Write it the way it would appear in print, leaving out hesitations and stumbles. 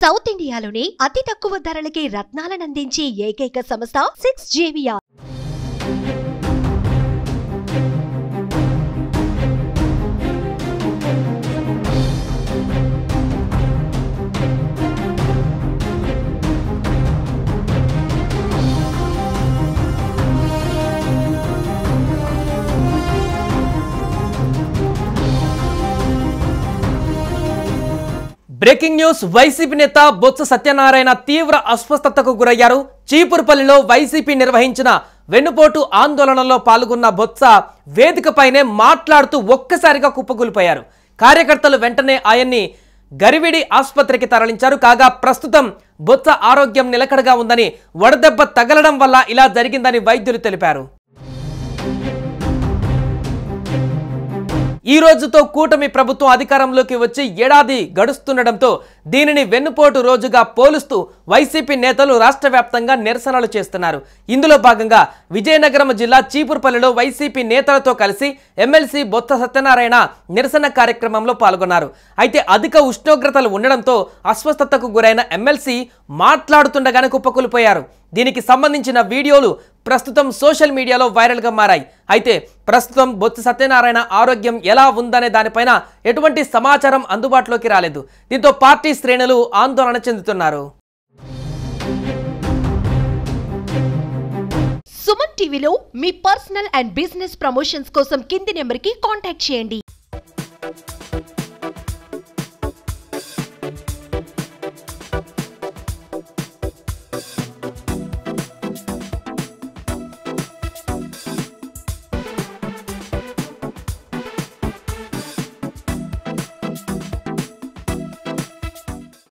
South ఇండియాలోనే అతి తక్కువ ధరలకి రత్నాలను అందించే ఏకైక సంస్థ 6JVR. Breaking news. వైసీపీ నేత బొత్స సత్యనారాయణ తీవ్ర అస్వస్థతకు గురయ్యారు. చీపురుపల్లిలో వైసీపీ నిర్వహించిన వెన్నుపోటు ఆందోళనలో పాల్గొన్న బొత్స వేదికపైనే మాట్లాడుతూ ఒక్కసారిగా కుప్పకూలిపోయారు. కార్యకర్తలు వెంటనే ఆయన్ని గరివిడి ఆసుపత్రికి తరలించారు. కాగా ప్రస్తుతం బొత్స ఆరోగ్యం నిలకడగా ఉందని, వడదెబ్బ తగలడం వల్ల ఇలా జరిగిందని వైద్యులు తెలిపారు. ఈ రోజుతో కూటమి ప్రభుత్వం అధికారంలోకి వచ్చి ఏడాది గడుస్తుండటంతో దీనిని వెన్నుపోటు రోజుగా పోలుస్తూ వైసీపీ నేతలు రాష్ట్ర వ్యాప్తంగా నిరసనలు చేస్తున్నారు. ఇందులో భాగంగా విజయనగరం జిల్లా చీపురుపల్లిలో వైసీపీ నేతలతో కలిసి ఎమ్మెల్సీ బొత్స సత్యనారాయణ నిరసన కార్యక్రమంలో పాల్గొన్నారు. అయితే అధిక ఉష్ణోగ్రతలు ఉండడంతో అస్వస్థతకు గురైన ఎమ్మెల్సీ మాట్లాడుతుండగానే కుప్పకూలిపోయారు. దీనికి సంబంధించిన వీడియోలు ప్రస్తుతం సోషల్ మీడియాలో వైరల్గా మారాయి. అయితే ప్రస్తుతం బొత్స సత్యనారాయణ ఆరోగ్యం ఎలా ఉందనే దానిపైన ఎటువంటి సమాచారం అందుబాటులోకి రాలేదు. దీంతో పార్టీ శ్రేణులు ఆందోళన చెందుతున్నారు. సుమన్ టీవీలో మీ పర్సనల్ అండ్ బిజినెస్ ప్రమోషన్స్ కోసం కింది నెంబర్కి కాంటాక్ట్ చేయండి.